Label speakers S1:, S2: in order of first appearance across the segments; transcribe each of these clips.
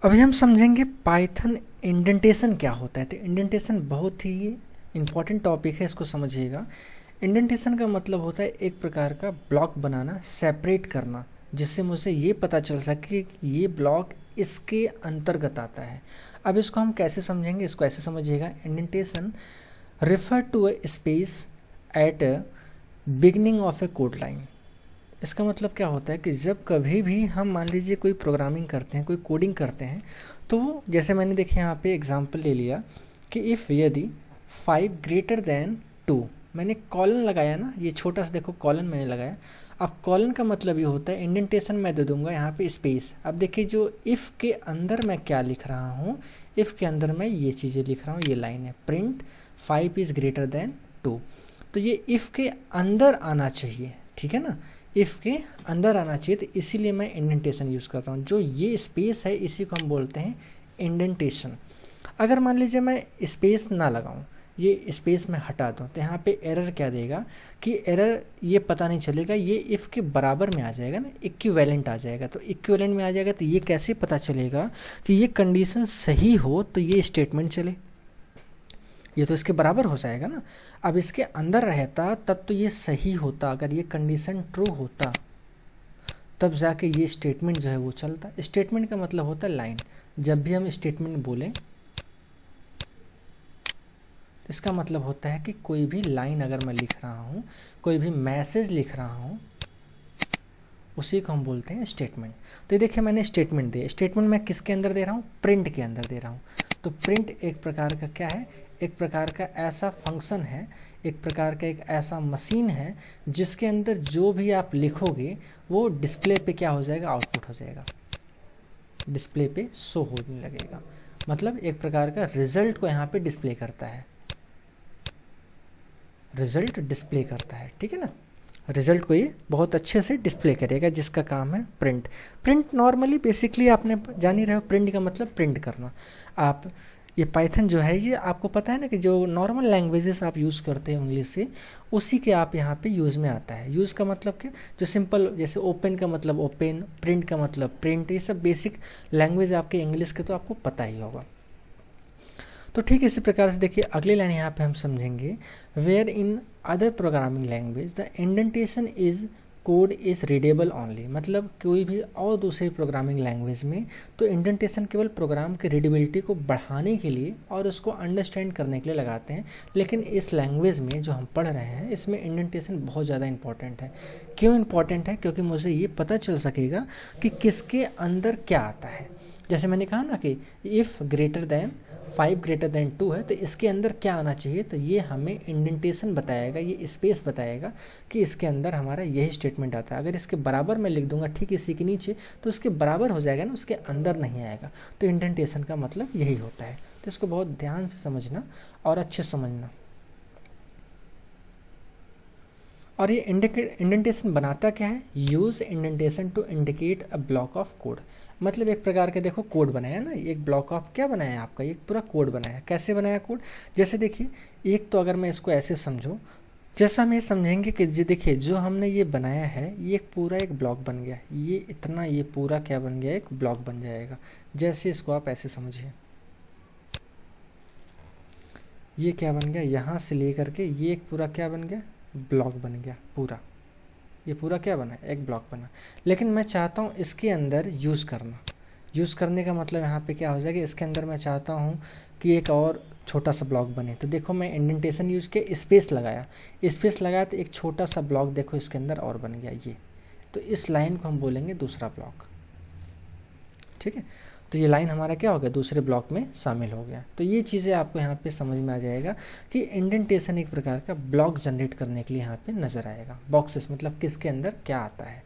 S1: अभी हम समझेंगे पाइथन इंडेंटेशन क्या होता है। तो इंडेंटेशन बहुत ही इम्पॉर्टेंट टॉपिक है, इसको समझिएगा। इंडेंटेशन का मतलब होता है एक प्रकार का ब्लॉक बनाना, सेपरेट करना, जिससे मुझे ये पता चल सके कि ये ब्लॉक इसके अंतर्गत आता है। अब इसको हम कैसे समझेंगे, इसको ऐसे समझिएगा। Indentation refer to a space at beginning of a code line. इसका मतलब क्या होता है कि जब कभी भी हम मान लीजिए कोई प्रोग्रामिंग करते हैं, कोई कोडिंग करते हैं, तो जैसे मैंने देखिए यहाँ पे एग्जांपल ले लिया कि इफ़ यदि 5 ग्रेटर देन 2, मैंने कॉलन लगाया ना, ये छोटा सा देखो कॉलन मैंने लगाया। अब कॉलन का मतलब ये होता है इंडेंटेशन मैं दे दूंगा यहाँ पे स्पेस। अब देखिए जो इफ़ के अंदर मैं क्या लिख रहा हूँ, इफ़ के अंदर मैं ये चीज़ें लिख रहा हूँ, ये लाइन है प्रिंट 5 इज़ ग्रेटर देन 2। तो ये इफ़ के अंदर आना चाहिए, ठीक है ना, इफ़ के अंदर आना चाहिए, तो इसीलिए मैं इंडेंटेशन यूज़ करता हूँ। जो ये स्पेस है इसी को हम बोलते हैं इंडेंटेशन। अगर मान लीजिए मैं स्पेस ना लगाऊं, ये स्पेस में हटा दूं, तो यहाँ पे एरर क्या देगा कि एरर ये पता नहीं चलेगा, ये इफ़ के बराबर में आ जाएगा ना, इक्विवेलेंट आ जाएगा। तो इक्विवेलेंट में आ जाएगा तो ये कैसे पता चलेगा कि ये कंडीशन सही हो तो ये स्टेटमेंट चले, ये तो इसके बराबर हो जाएगा ना। अब इसके अंदर रहता तब तो ये सही होता, अगर ये कंडीशन ट्रू होता तब जाके ये स्टेटमेंट जो है वो चलता। स्टेटमेंट का मतलब होता है लाइन। जब भी हम स्टेटमेंट बोलें, इसका मतलब होता है कि कोई भी लाइन अगर मैं लिख रहा हूँ, कोई भी मैसेज लिख रहा हूँ, उसी को हम बोलते हैं स्टेटमेंट। तो ये देखिए मैंने स्टेटमेंट दिया। स्टेटमेंट मैं किसके अंदर दे रहा हूँ, प्रिंट के अंदर दे रहा हूँ। तो प्रिंट एक प्रकार का क्या है, एक प्रकार का ऐसा फंक्शन है, एक प्रकार का एक ऐसा मशीन है जिसके अंदर जो भी आप लिखोगे वो डिस्प्ले पे क्या हो जाएगा, आउटपुट हो जाएगा, डिस्प्ले पे शो होने लगेगा। मतलब एक प्रकार का रिजल्ट को यहाँ पे डिस्प्ले करता है, रिजल्ट डिस्प्ले करता है, ठीक है ना। रिजल्ट को ये बहुत अच्छे से डिस्प्ले करेगा, जिसका काम है प्रिंट। प्रिंट नॉर्मली बेसिकली आपने जान ही रहे हो, प्रिंट का मतलब प्रिंट करना। आप ये पाइथन जो है ये आपको पता है ना कि जो नॉर्मल लैंग्वेजेस आप यूज़ करते हैं इंग्लिश से, उसी के आप यहाँ पे यूज़ में आता है। यूज़ का मतलब क्या, जो सिंपल, जैसे ओपन का मतलब ओपन, प्रिंट का मतलब प्रिंट, ये सब बेसिक लैंग्वेज आपके इंग्लिश के तो आपको पता ही होगा। तो ठीक इसी प्रकार से देखिए अगली लाइन यहाँ पे हम समझेंगे, where in other programming language the indentation is code is readable only. मतलब कोई भी और दूसरी प्रोग्रामिंग लैंग्वेज में तो इंडेंटेशन केवल प्रोग्राम की रीडेबिलिटी को बढ़ाने के लिए और उसको अंडरस्टैंड करने के लिए लगाते हैं, लेकिन इस लैंग्वेज में जो हम पढ़ रहे हैं इसमें इंडेंटेशन बहुत ज़्यादा इंपॉर्टेंट है। क्यों इंपॉर्टेंट है, क्योंकि मुझे ये पता चल सकेगा कि किसके अंदर क्या आता है। जैसे मैंने कहा ना कि if greater than 5 greater than 2 है, तो इसके अंदर क्या आना चाहिए, तो ये हमें इंडेंटेशन बताएगा, ये स्पेस बताएगा कि इसके अंदर हमारा यही स्टेटमेंट आता है। अगर इसके बराबर मैं लिख दूंगा ठीक इसी के नीचे, तो उसके बराबर हो जाएगा ना, उसके अंदर नहीं आएगा। तो इंडेंटेशन का मतलब यही होता है। तो इसको बहुत ध्यान से समझना और अच्छे समझना। और ये इंडेंटेशन बनाता क्या है, use indentation to indicate a block of code. मतलब एक प्रकार के देखो कोड बनाया ना, एक ब्लॉक ऑफ क्या बनाया है आपका, एक पूरा कोड बनाया। कैसे बनाया कोड, जैसे देखिए एक तो अगर मैं इसको ऐसे समझूं, जैसा हम ये समझेंगे कि जो देखिए जो हमने ये बनाया है ये एक पूरा एक ब्लॉक बन गया, ये इतना ये पूरा क्या बन गया, एक ब्लॉक बन जाएगा। जैसे इसको आप ऐसे समझिए, ये क्या बन गया, यहाँ से लेकर के ये एक पूरा क्या बन गया, ब्लॉक बन गया पूरा। ये पूरा क्या बना, एक ब्लॉक बना। लेकिन मैं चाहता हूँ इसके अंदर यूज़ करना। यूज़ करने का मतलब यहाँ पे क्या हो जाएगा, इसके अंदर मैं चाहता हूँ कि एक और छोटा सा ब्लॉक बने। तो देखो मैं इंडेंटेशन यूज़ के स्पेस लगाया, स्पेस लगाया तो एक छोटा सा ब्लॉक देखो इसके अंदर और बन गया ये। तो इस लाइन को हम बोलेंगे दूसरा ब्लॉक, ठीक है। तो ये लाइन हमारा क्या हो गया, दूसरे ब्लॉक में शामिल हो गया। तो ये चीज़ें आपको यहाँ पे समझ में आ जाएगा कि इंडेंटेशन एक प्रकार का ब्लॉक जनरेट करने के लिए यहाँ पे नज़र आएगा। बॉक्सेस मतलब किसके अंदर क्या आता है।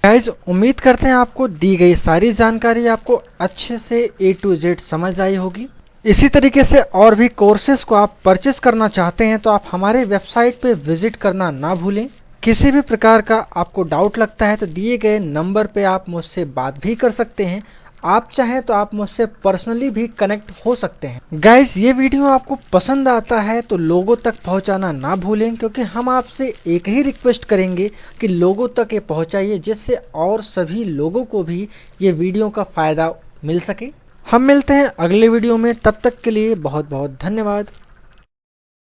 S1: गाइज उम्मीद करते हैं आपको दी गई सारी जानकारी आपको अच्छे से A to Z समझ आई होगी। इसी तरीके से और भी कोर्सेज को आप परचेस करना चाहते हैं तो आप हमारे वेबसाइट पे विजिट करना ना भूलें। किसी भी प्रकार का आपको डाउट लगता है तो दिए गए नंबर पे आप मुझसे बात भी कर सकते हैं। आप चाहें तो आप मुझसे पर्सनली भी कनेक्ट हो सकते हैं। गाइस ये वीडियो आपको पसंद आता है तो लोगों तक पहुंचाना ना भूलें, क्योंकि हम आपसे एक ही रिक्वेस्ट करेंगे कि लोगों तक ये पहुंचाइए, जिससे और सभी लोगों को भी ये वीडियो का फ़ायदा मिल सके। हम मिलते हैं अगले वीडियो में, तब तक के लिए बहुत बहुत धन्यवाद।